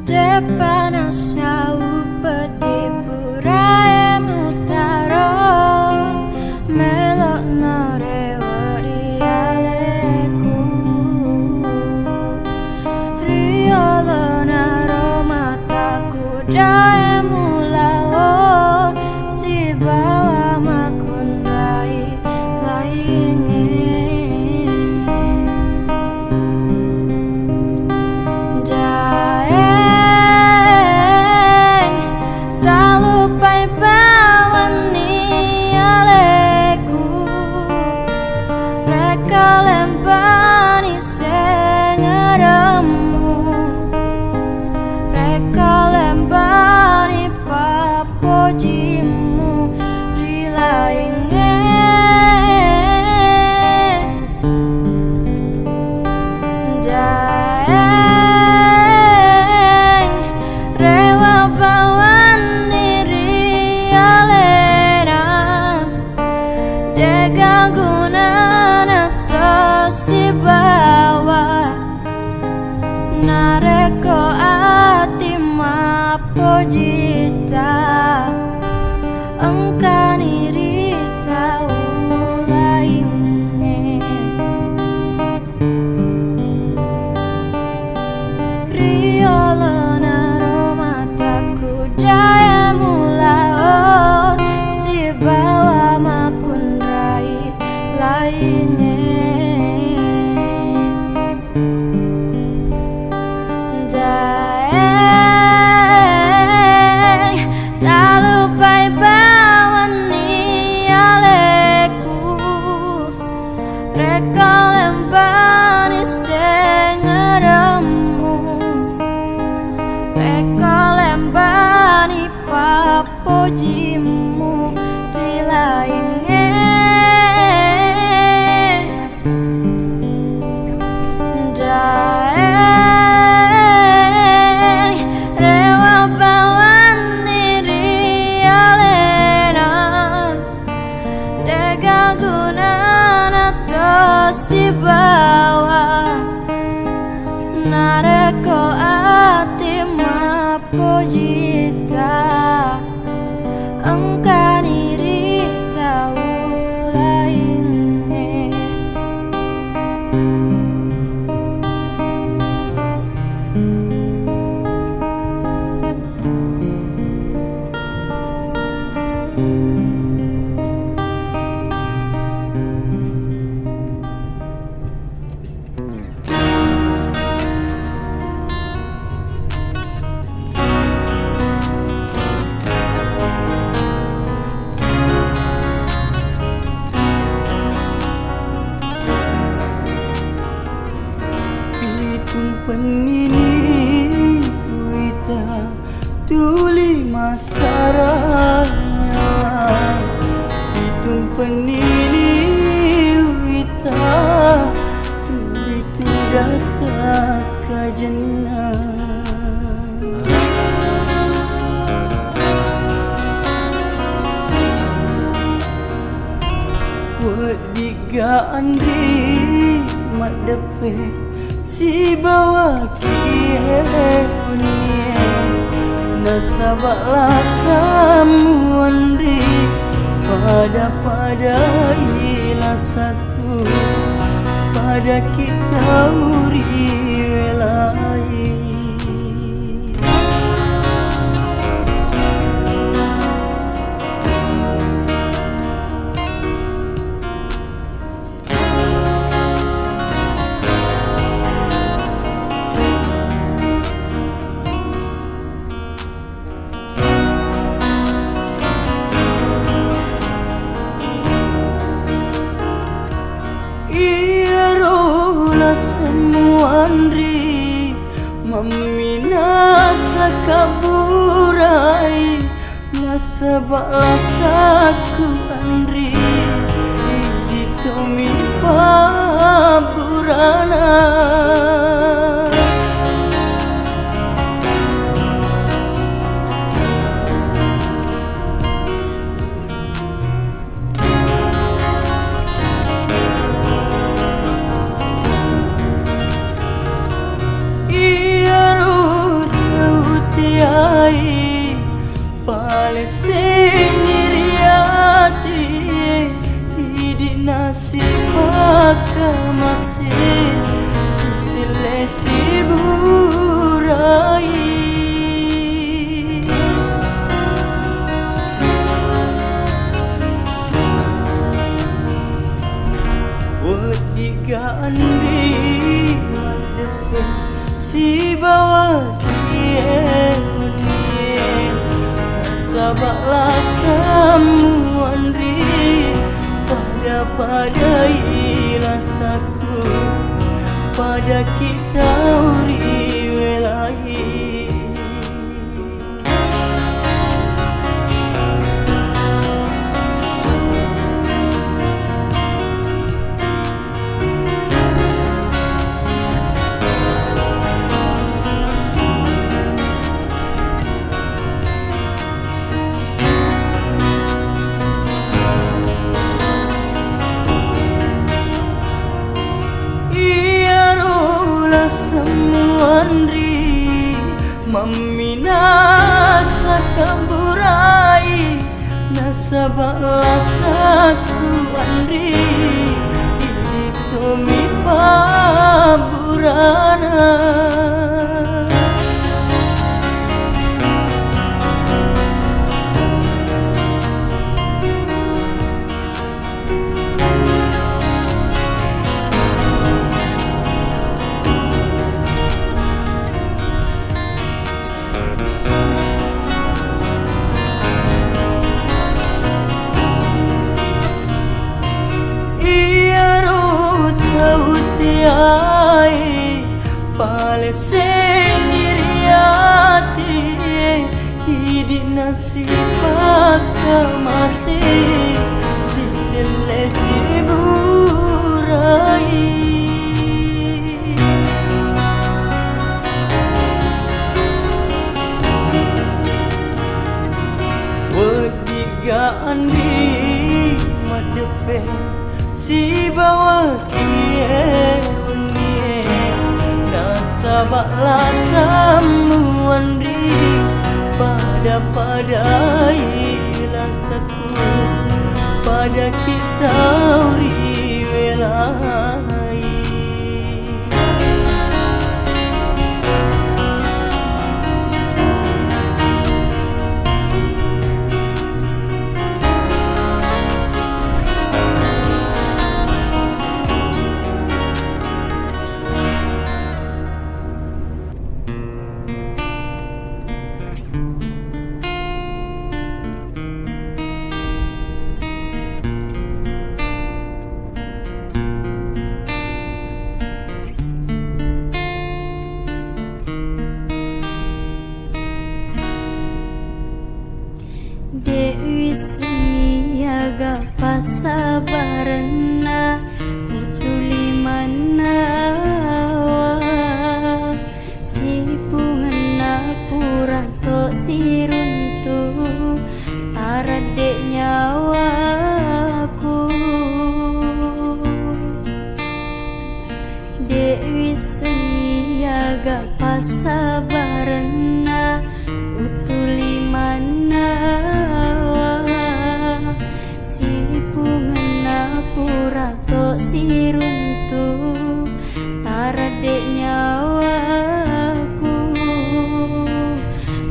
Depan sau peti purae mutaro melok norewari aleku riolo naro mataku dae mulao si bawa makun rai lainge kalembani sengeremu rekalembani papojimu rilainge daeng rewa bawani rialena degaguna si bawa nareko ati mapojita engkani rita ulaine riolo naro mataku jaya mulao si bawa makun rai lainnya kalembani sengeremu rekalembani papojimu rilainge daeng rewa bawani rialena degaguna si bawa nareko ati mapojita engkani rita ulainge penini wita tuli masaranya hitung penini wita tuli tu data kajena wadiga andri madepe si bawa kieunye nasabaklah samuandri pada ilasaku pada kita uri welai semuandri meminasa kaburai nasabaklah saku andri ditomi paburana masih seselesi burai. Wediga andri madepe si bawa kie sabaklah samu andri padai rasaku pada kita uri welai. Andri meminasa kamburai nasabaklah saku andri ini tumi paburana. Ai pale sendiriati hidi nasibak masih seselesi burai. Wediga andri madepe si bawa kie nasabaklah samu andri padai rasaku pada kita uri welai. Dewi seni aga pasabarena utuli mana si pungena purato si runtu arade nyawaku. Dewi seni aga pasabarena utuli mana purato si runtu tarade nyawaku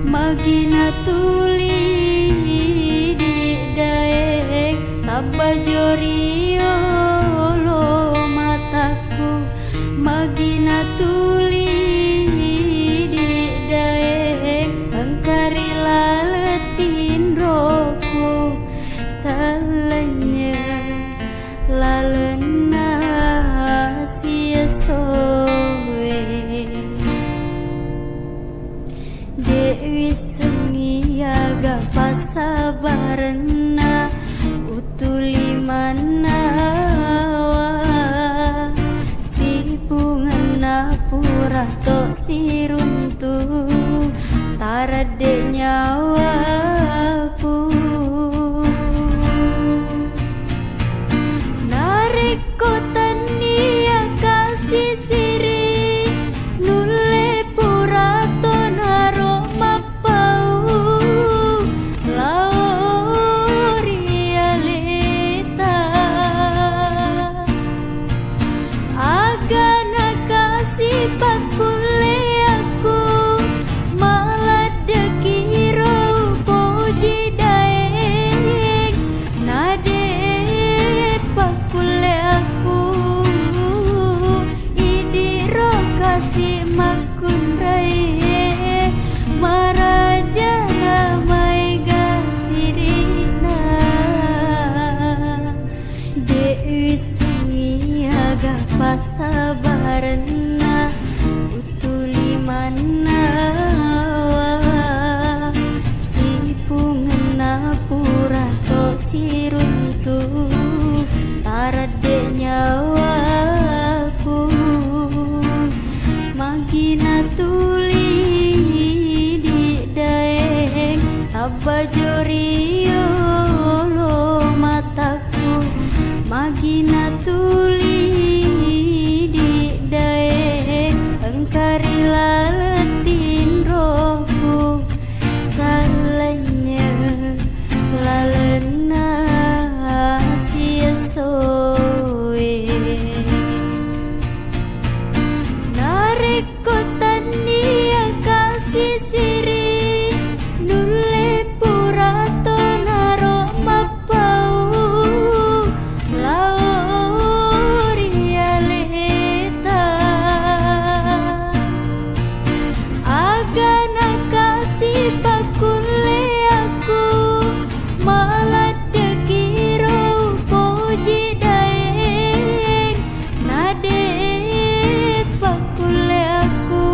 magina tuli di daeng tabajorio lo mataku magina tuli di daeng engkari laletin roku talanya lalena sia soe. Dewi sengi aga pasabarena utuli mana si pungena purato si runtu tarade nyawaku. kasih makun rai maraja ramai gasirina Dewi Sengiaga pasabarna utuli mana si pungena pura to siruntu tarade nyawaku magina tuli di daeng tabajorio lo mataku magina tuli di daeng engkari laletin rohku kalanya lalena sia soe nareko tania kasih siri nule purato naro mapau lauria leta agana kasih bakule aku malah dekiro puji daeng nade bakule aku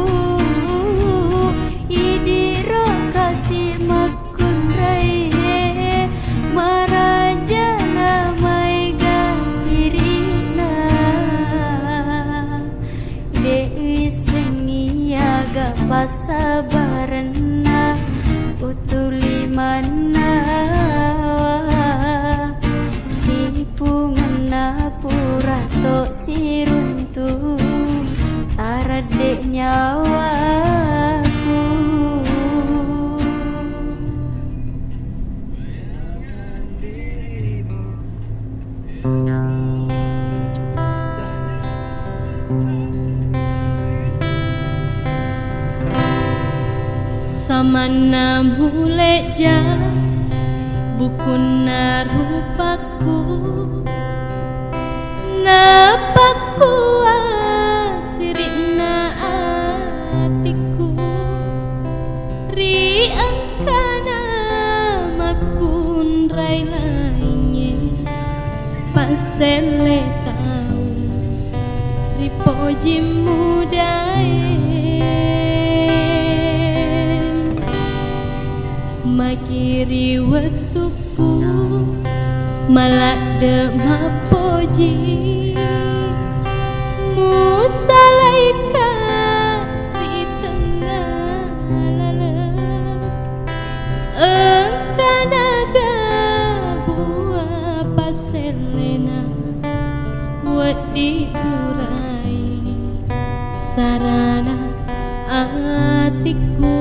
idiro kasih makun rai maraja namai gasirina Dewi Sengiaga pasabarna utuli mana si pungena purato siruntu tarade nyawaku samana muleja bukuna rupaku napaku asirina atiku ri angkana makun rai lainnya pasele tau ripoji mudae makiri waktuku malak de mapoji musalaika di tengah lala engkanaga buah paselena buat diurai sarana atiku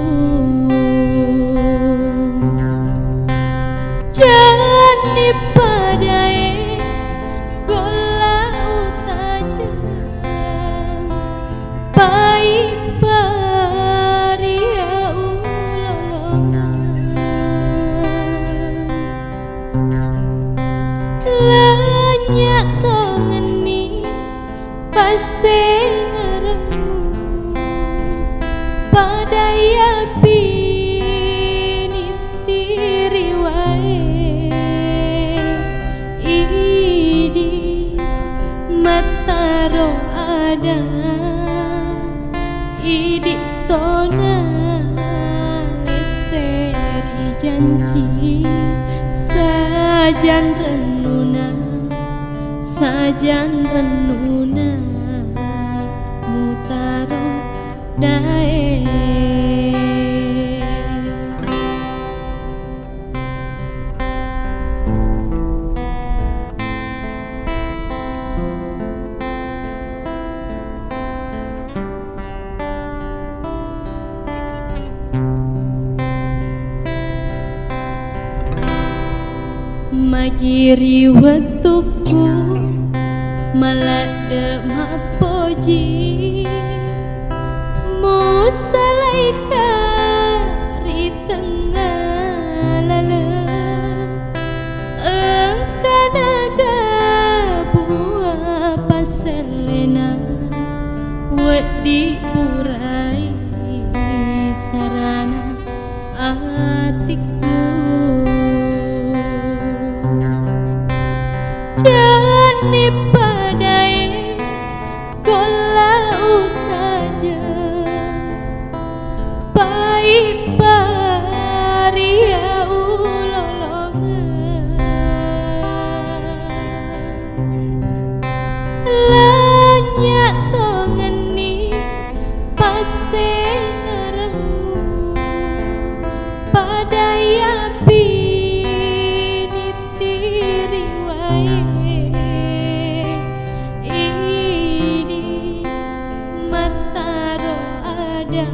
jani padai gola utaja pai paria ulolongan lanyak tongeni pasengaremu padaya binitiri wae idi mataro ada idi tona leseri janji sajan renuna mutaro dae magiri waktuku malade mapoji musalaika ri tengah lala engkanaga buah paselena wet diurai sarana atiku. Jani padai kola utaja pai paria ulolongan lanyak tongeni pase ngaremu padaya binitiri wae ini mataro ada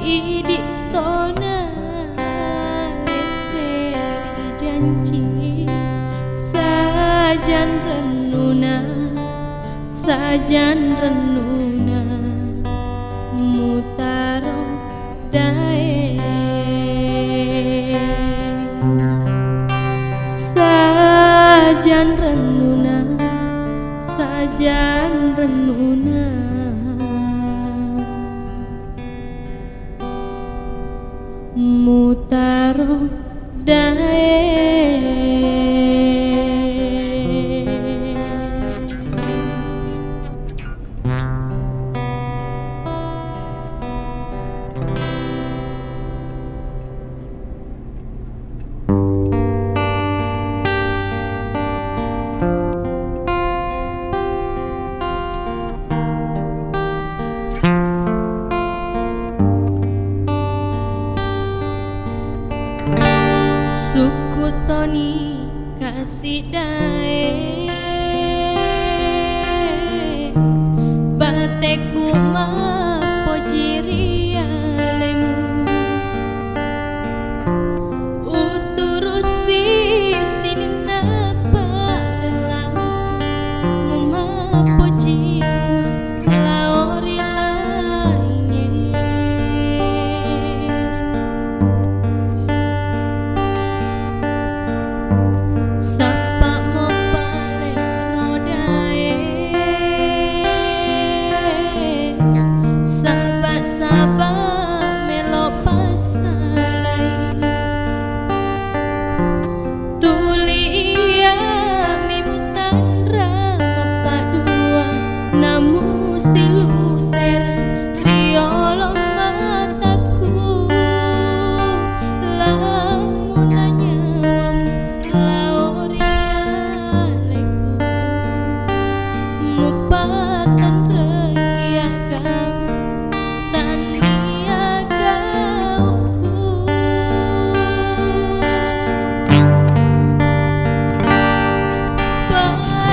idik tona leseri janji sajan renuna mutaro dae sajan renuna mutaro dae. Suku Toni kasih dae bateku mapojiria lemu uturusi sini napa relang mapoji laori lainnya sapa mo pale rodae saba melo pasalai tuli iya mimutan rama dua namu silu ser riolo mataku lamun nyawamu laorialeku mupatan regiagam dan niagauku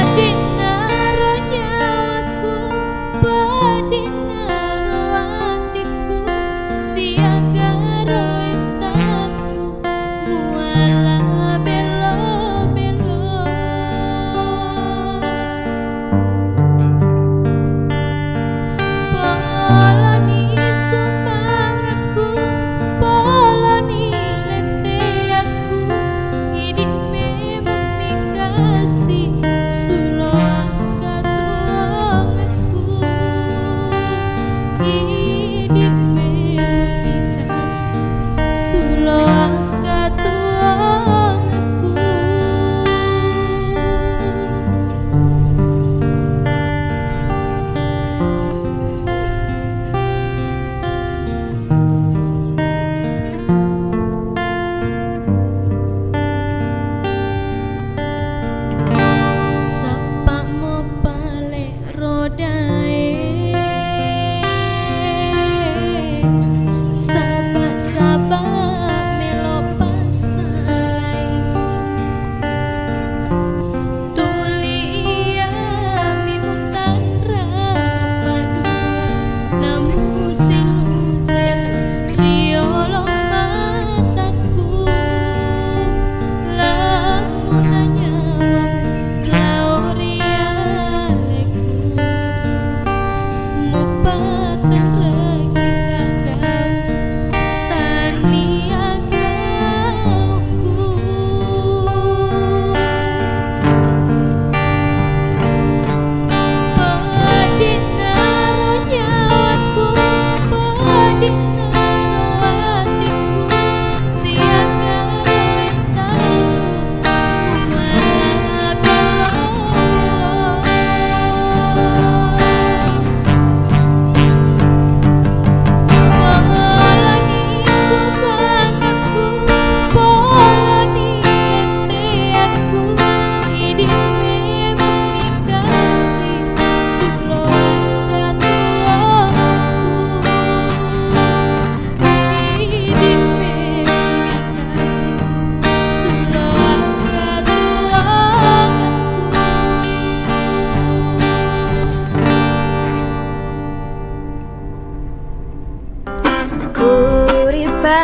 padinaro nyawaku padinaro atiku siagaro etaku muala belo-belo poloni sumpangku poloni leteaku idime memikasi sulo angkatongku idime memikasi sulo angkatongku.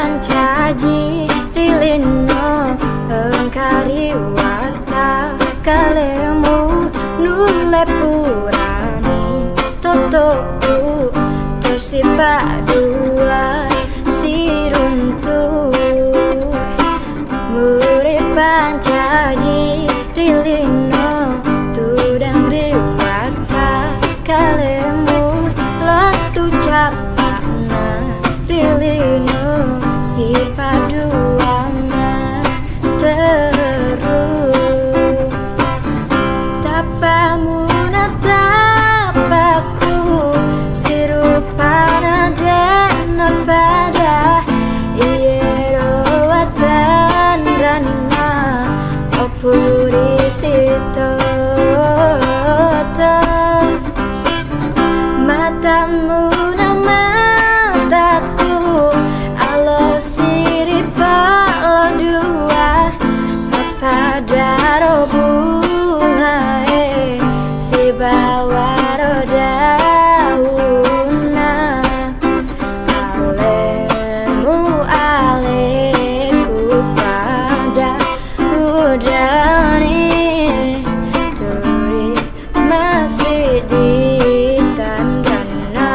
pancaji rilino engkari wata kalemu nule purani totoku tosi padua siruntu murid pancaji rilino tudang riwata kalemu latu capana rilino si paduana terus tapamu natapaku sirupana dan pada iyeroatan rana opuri sito matamu nama mataku alo siripa lo dua pada bunga si bawaro dauna alemu aleku pada udani turi masih di tandana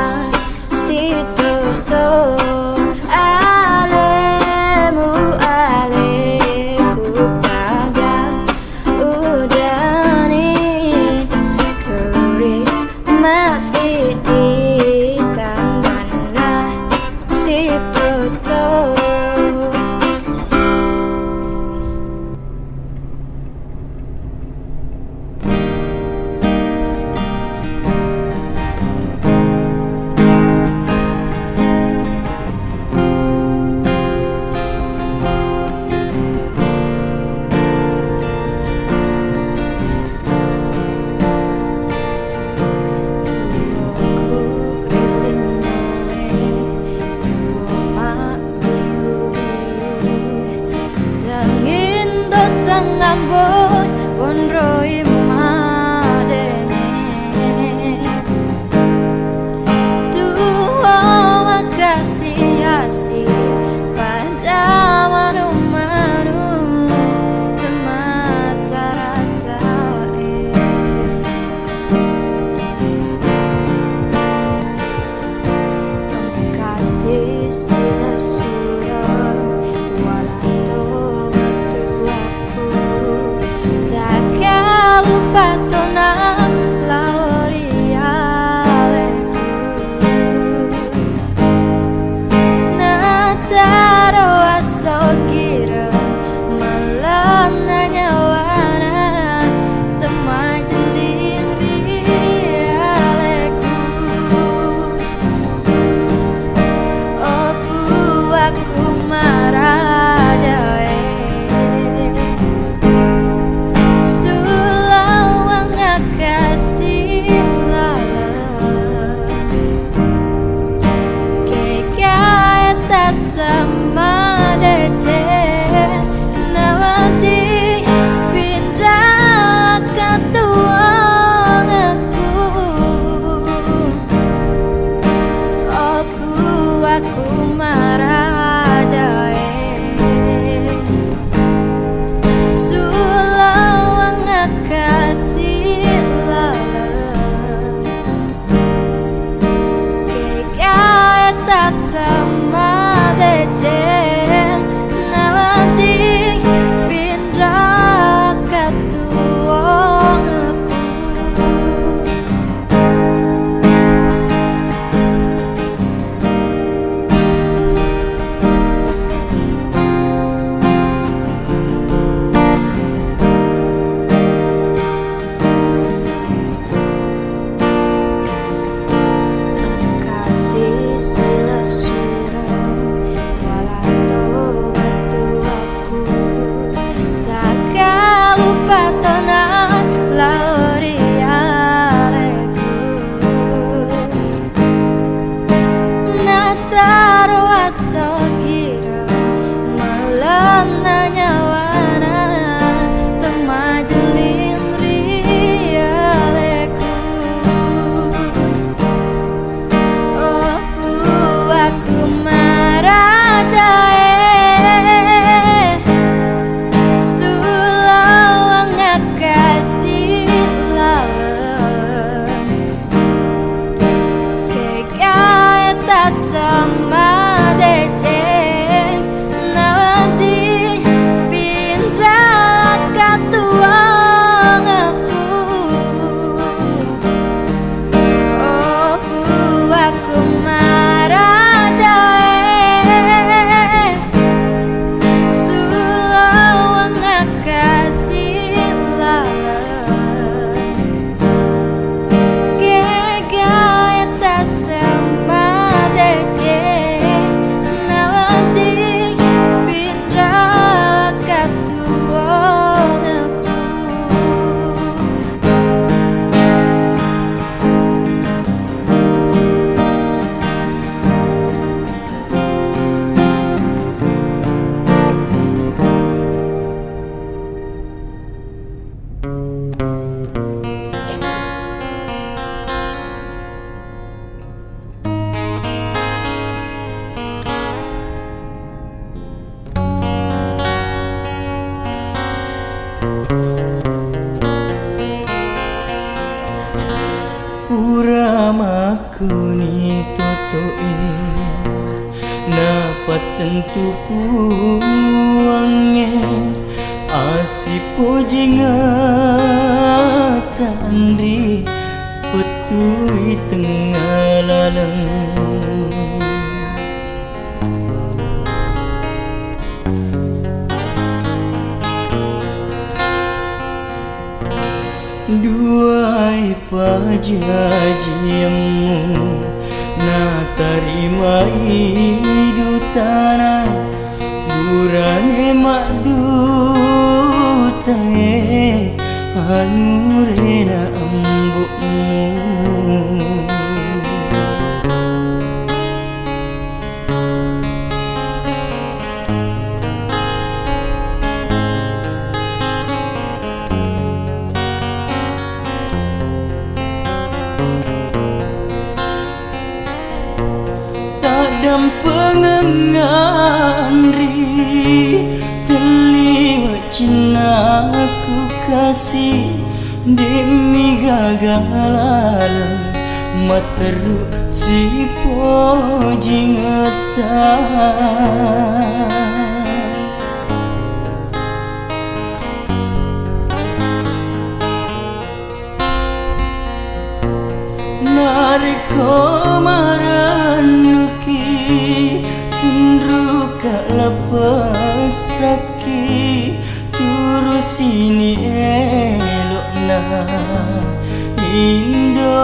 ni totoi napa tentu puangnya asipo jingatan ri petui tengah laleng duai pajajimu na tarima hidutana burane mak dutae anurena ambukmu dan pengengan ri terliwat cina aku kasih demi gagalan materu si pojingatan nariko maranuki tundru kak lepas sakit turus ini elok nah indo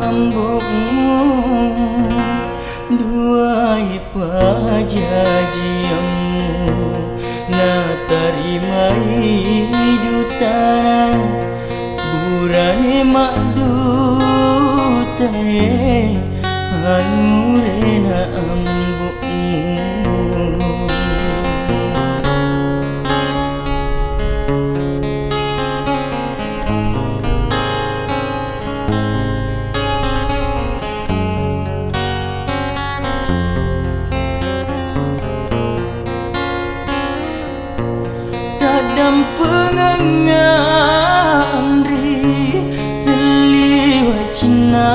ambokmu duai pajajiamu na tarima hidutana burane mak dutae anurena ambokmu dalam pengangan ri terliwat cina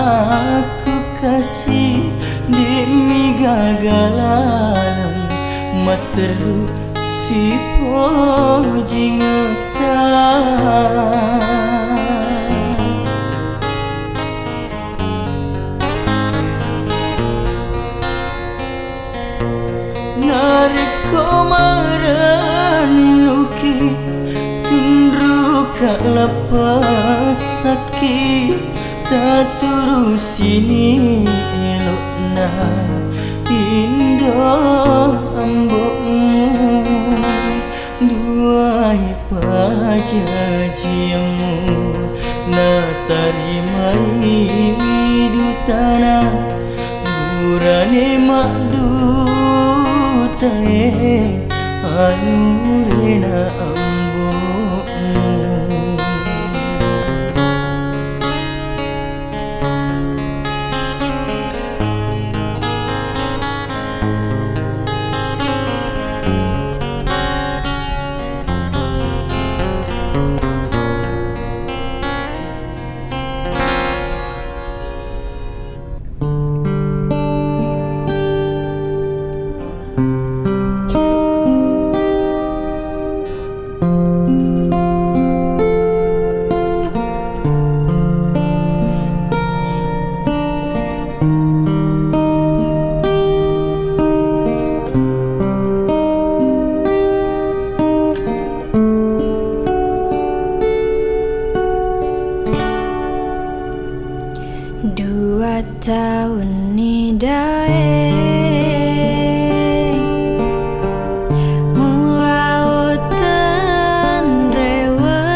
aku kasih demi gagalan materu si pojingatan nariko maranuki tundru kak lepas sakit tak turus ini elok nah indo ambokmu duai pajajiamu na tarima hidutana burane mak dutae anurena ambokmu tahun ni dae mula utan rewan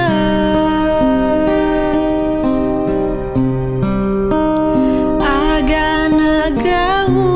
agana gau